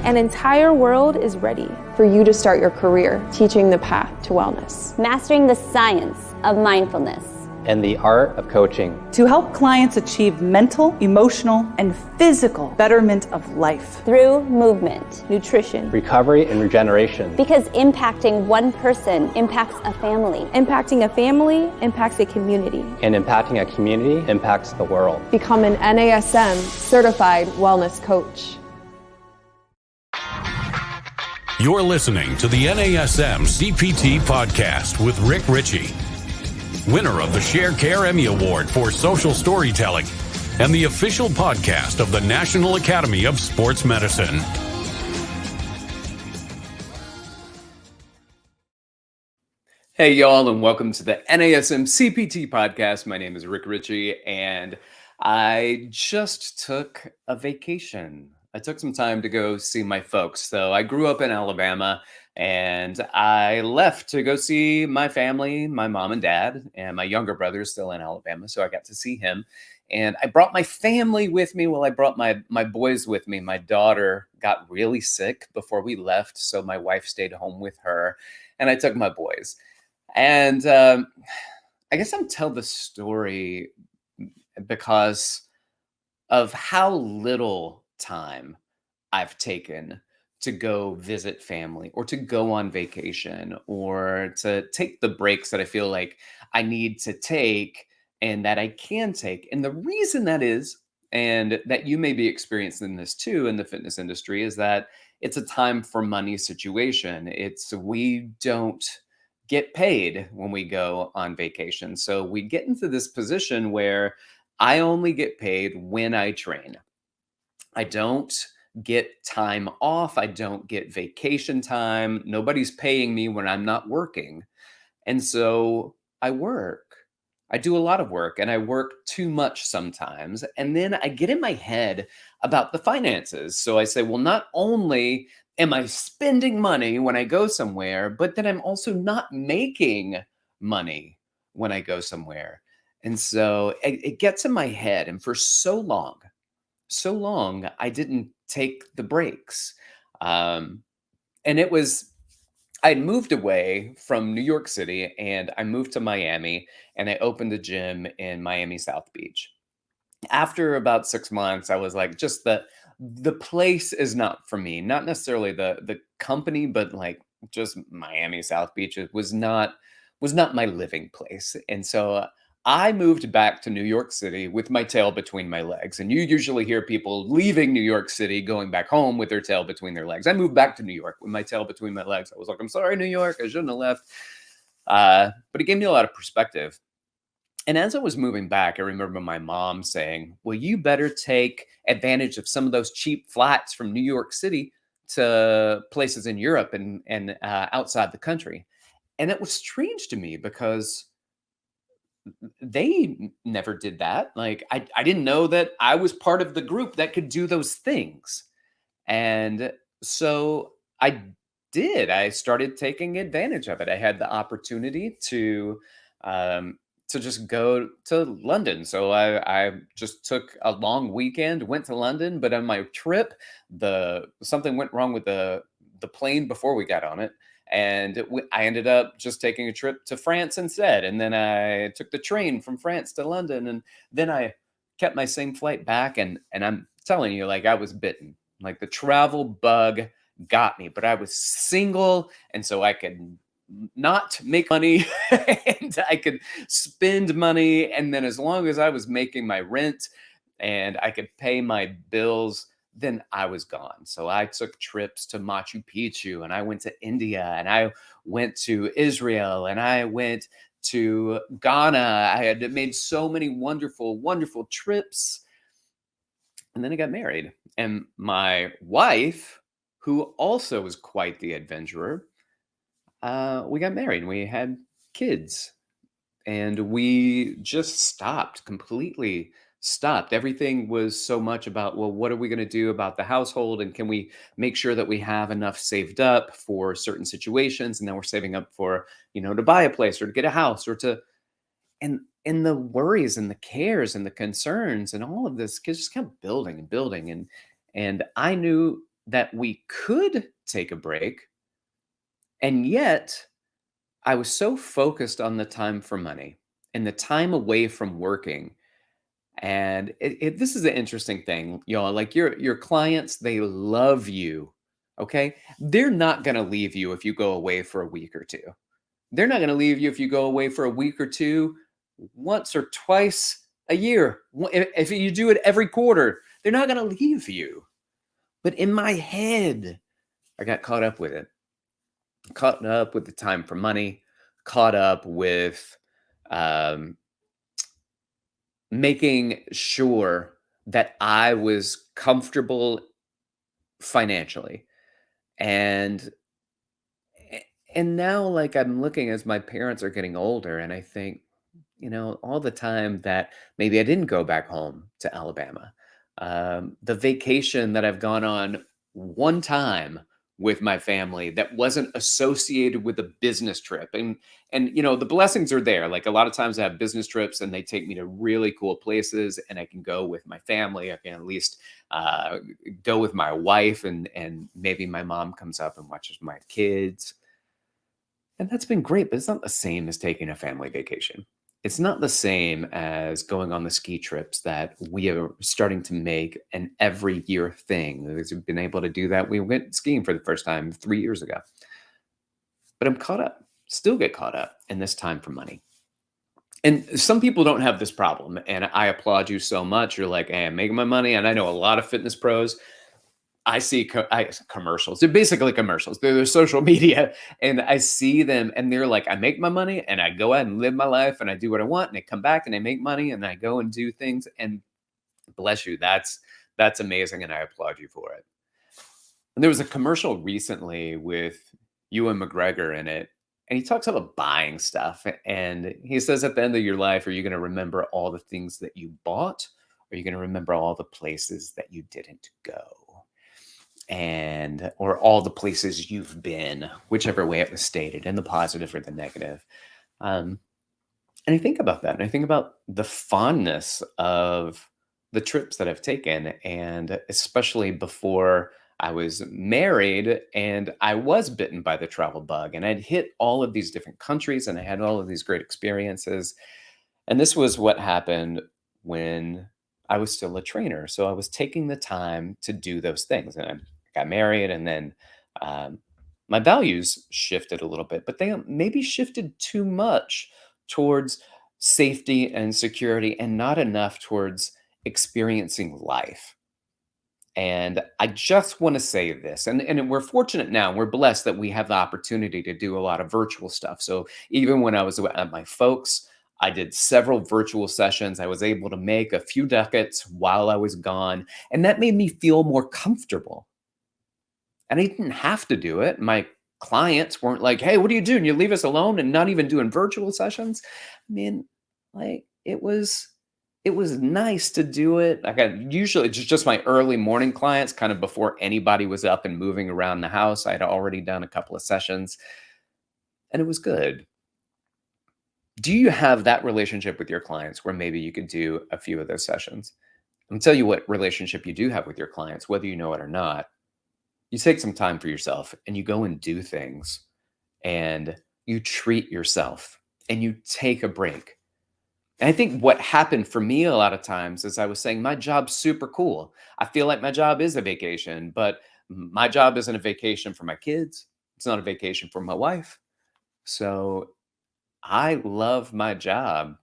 An entire world is ready for you to start your career teaching the path to wellness, mastering the science of mindfulness, and the art of coaching to help clients achieve mental, emotional, and physical betterment of life through movement, nutrition, recovery, and regeneration. Because impacting one person impacts a family. Impacting a family impacts a community. And impacting a community impacts the world. Become an NASM certified wellness coach. You're listening to the NASM-CPT Podcast with Rick Richey, winner of the Share Care Emmy Award for Social Storytelling and the official podcast of the National Academy of Sports Medicine. Hey, y'all, and welcome to the NASM-CPT Podcast. My name is Rick Richey, and I just took a vacation. I took some time to go see my folks. So I grew up in Alabama, and I left to go see my family, my mom and dad, and my younger brother is still in Alabama. So I got to see him. And I brought my family with me. Well, I brought my boys with me. My daughter got really sick before we left, so my wife stayed home with her, and I took my boys. And I guess I'm telling the story because of how little time I've taken to go visit family or to go on vacation or to take the breaks that I feel like I need to take and that I can take. And the reason that is, and that you may be experiencing this too in the fitness industry, is that it's a time for money situation. We don't get paid when we go on vacation. So we get into this position where I only get paid when I train. I don't get time off. I don't get vacation time. Nobody's paying me when I'm not working. And so I work. I do a lot of work, and I work too much sometimes. And then I get in my head about the finances. So I say, well, not only am I spending money when I go somewhere, but then I'm also not making money when I go somewhere. And so it gets in my head. And for so long, I didn't take the breaks. And I'd moved away from New York City, and I moved to Miami, and I opened a gym in Miami South Beach. After about 6 months, I was like, just the place is not for me. Not necessarily the company, but like just Miami South Beach was not my living place. And so I moved back to New York City with my tail between my legs. And you usually hear people leaving New York City, going back home with their tail between their legs. I moved back to New York with my tail between my legs. I was like, I'm sorry, New York, I shouldn't have left. But it gave me a lot of perspective. And as I was moving back, I remember my mom saying, well, you better take advantage of some of those cheap flights from New York City to places in Europe and outside the country. And it was strange to me because they never did that. Like, I didn't know that I was part of the group that could do those things. And so I did. I started taking advantage of it. I had the opportunity to just go to London. So I just took a long weekend, went to London, but on my trip, something went wrong with the plane before we got on it. And I ended up just taking a trip to France instead. And then I took the train from France to London. And then I kept my same flight back. And I'm telling you, like, I was bitten. Like, the travel bug got me. But I was single. And so I could not make money and I could spend money. And then as long as I was making my rent and I could pay my bills, then I was gone. So I took trips to Machu Picchu, and I went to India, and I went to Israel, and I went to Ghana. I had made so many wonderful, wonderful trips. And then I got married. And my wife, who also was quite the adventurer, we got married and we had kids. And we just completely stopped. Everything was so much about, well, what are we going to do about the household? And can we make sure that we have enough saved up for certain situations? And then we're saving up for, to buy a place or to get a house or to, and the worries and the cares and the concerns and all of this just kept building and building. And I knew that we could take a break. And yet, I was so focused on the time for money and the time away from working. And this is an interesting thing, y'all. Like your clients, they love you. Okay. They're not going to leave you if you go away for a week or two. They're not going to leave you if you go away for a week or two, once or twice a year. If you do it every quarter, they're not going to leave you. But in my head, I got caught up with it. Caught up with the time for money, caught up with making sure that I was comfortable financially. And now, like, I'm looking as my parents are getting older, and I think, all the time that maybe I didn't go back home to Alabama, the vacation that I've gone on one time with my family that wasn't associated with a business trip. And the blessings are there. Like, a lot of times I have business trips and they take me to really cool places, and I can go with my family. I can at least go with my wife, and maybe my mom comes up and watches my kids. And that's been great, but it's not the same as taking a family vacation. It's not the same as going on the ski trips that we are starting to make an every year thing. We've been able to do that. We went skiing for the first time 3 years ago. But I'm caught up, still get caught up in this time for money. And some people don't have this problem. And I applaud you so much. You're like, hey, I'm making my money. And I know a lot of fitness pros. I see commercials. They're basically commercials. They're social media. And I see them and they're like, I make my money and I go out and live my life and I do what I want. And I come back and I make money and I go and do things. And bless you. That's amazing. And I applaud you for it. And there was a commercial recently with Ewan McGregor in it. And he talks about buying stuff. And he says, at the end of your life, are you going to remember all the things that you bought? Or are you going to remember all the places that you didn't go? Or all the places you've been, whichever way it was stated, in the positive or the negative. And I think about that, and I think about the fondness of the trips that I've taken, and especially before I was married and I was bitten by the travel bug, and I'd hit all of these different countries and I had all of these great experiences. And this was what happened when I was still a trainer. So I was taking the time to do those things, and I got married, and then my values shifted a little bit, but they maybe shifted too much towards safety and security and not enough towards experiencing life. And I just want to say this, and we're fortunate now, we're blessed that we have the opportunity to do a lot of virtual stuff. So even when I was at my folks, I did several virtual sessions. I was able to make a few ducats while I was gone, and that made me feel more comfortable. And I didn't have to do it. My clients weren't like, hey, what are you doing? You leave us alone and not even doing virtual sessions? I mean, like, it was nice to do it. I got usually just my early morning clients, kind of before anybody was up and moving around the house. I had already done a couple of sessions, and it was good. Do you have that relationship with your clients where maybe you could do a few of those sessions? I'm gonna tell you what relationship you do have with your clients, whether you know it or not. You take some time for yourself and you go and do things, and you treat yourself and you take a break. And I think what happened for me a lot of times is I was saying, my job's super cool. I feel like my job is a vacation, but my job isn't a vacation for my kids. It's not a vacation for my wife. So I love my job,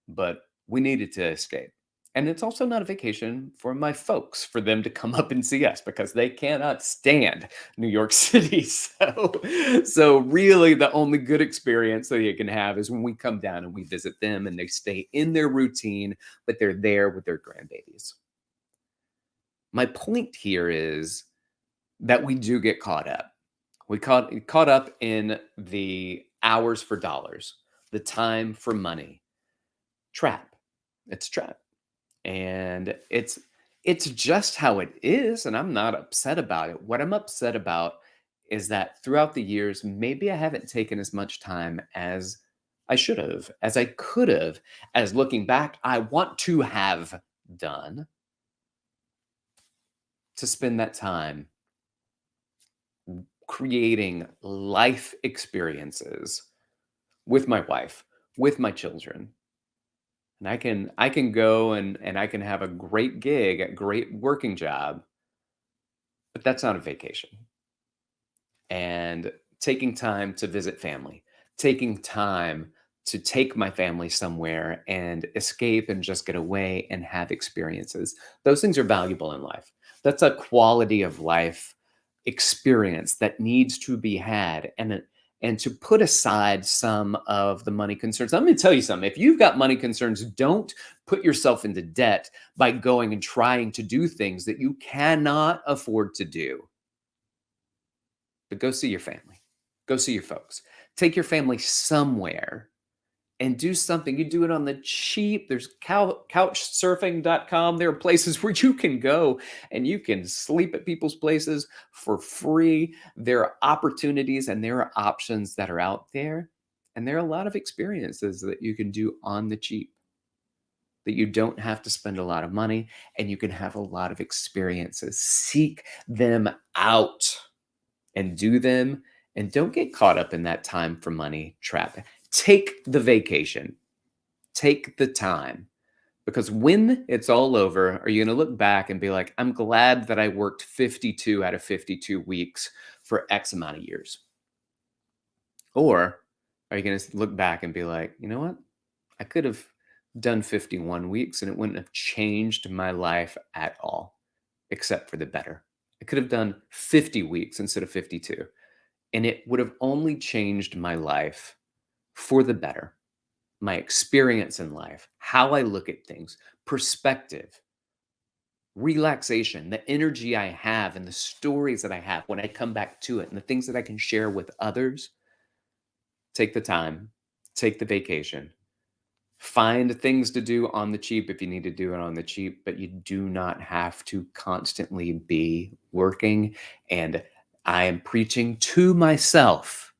but we needed to escape. And it's also not a vacation for my folks, for them to come up and see us, because they cannot stand New York City. So really the only good experience that you can have is when we come down and we visit them and they stay in their routine, but they're there with their grandbabies. My point here is that we do get caught up. We caught up in the hours for dollars, the time for money. Trap. It's a trap. And it's just how it is. And I'm not upset about it. What I'm upset about is that throughout the years, maybe I haven't taken as much time as I should have, as I could have, as looking back, I want to have done, to spend that time creating life experiences with my wife, with my children. And I can go and I can have a great gig, a great working job, but that's not a vacation. And taking time to visit family, taking time to take my family somewhere and escape and just get away and have experiences. Those things are valuable in life. That's a quality of life experience that needs to be had. And to put aside some of the money concerns. I'm going to tell you something. If you've got money concerns, don't put yourself into debt by going and trying to do things that you cannot afford to do. But go see your family. Go see your folks. Take your family somewhere and do something. You do it on the cheap. There's couchsurfing.com. There are places where you can go and you can sleep at people's places for free. There are opportunities and there are options that are out there. And there are a lot of experiences that you can do on the cheap, that you don't have to spend a lot of money and you can have a lot of experiences. Seek them out and do them. And don't get caught up in that time for money trap. Take the vacation. Take the time. Because when it's all over, are you going to look back and be like, I'm glad that I worked 52 out of 52 weeks for X amount of years? Or are you going to look back and be like, you know what? I could have done 51 weeks and it wouldn't have changed my life at all, except for the better. I could have done 50 weeks instead of 52. And it would have only changed my life for the better. My experience in life, how I look at things, perspective, relaxation, the energy I have and the stories that I have when I come back to it and the things that I can share with others. Take the time, take the vacation, find things to do on the cheap if you need to do it on the cheap, but you do not have to constantly be working. And I am preaching to myself.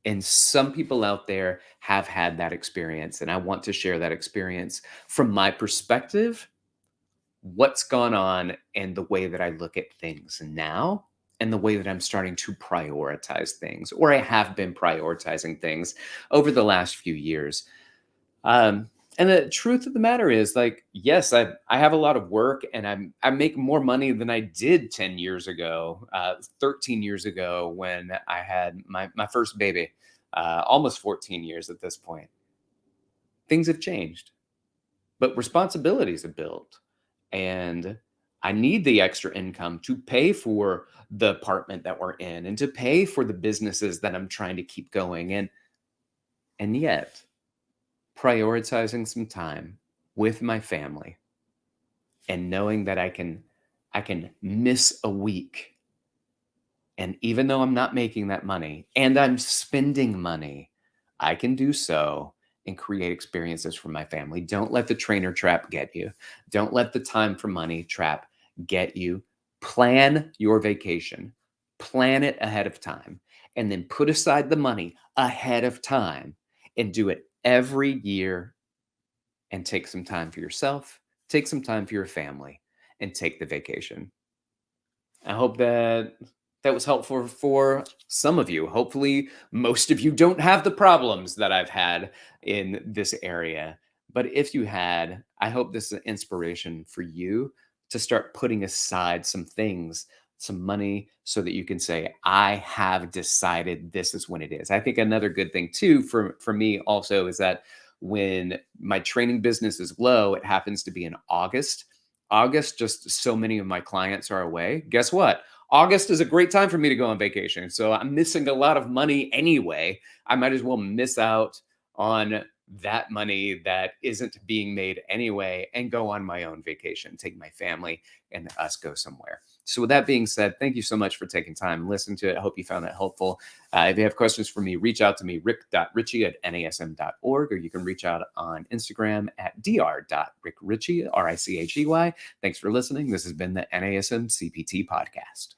And some people out there have had that experience. And I want to share that experience from my perspective, what's gone on and the way that I look at things now and the way that I'm starting to prioritize things, or I have been prioritizing things over the last few years. And the truth of the matter is, like, yes, I have a lot of work and I make more money than I did 10 years ago, 13 years ago when I had my first baby, almost 14 years at this point. Things have changed, but responsibilities have built. And I need the extra income to pay for the apartment that we're in and to pay for the businesses that I'm trying to keep going. And yet, prioritizing some time with my family and knowing that I can miss a week. And even though I'm not making that money and I'm spending money, I can do so and create experiences for my family. Don't let the trainer trap get you. Don't let the time for money trap get you. Plan your vacation. Plan it ahead of time. And then put aside the money ahead of time and do it every year, and take some time for yourself, take some time for your family, and take the vacation. I hope that was helpful for some of you. Hopefully, most of you don't have the problems that I've had in this area. But if you had, I hope this is an inspiration for you to start putting aside some things, some money, so that you can say, I have decided this is when it is. I think another good thing too for me also is that when my training business is low, it happens to be in August. August, just so many of my clients are away. Guess what? August is a great time for me to go on vacation. So I'm missing a lot of money anyway. I might as well miss out on that money that isn't being made anyway and go on my own vacation, take my family and us go somewhere. So with that being said, thank you so much for taking time listening to it. I hope you found that helpful. If you have questions for me, reach out to me, rick.richey@nasm.org, or you can reach out on Instagram at dr.rickrichey, Richey. Thanks for listening. This has been the NASM-CPT Podcast.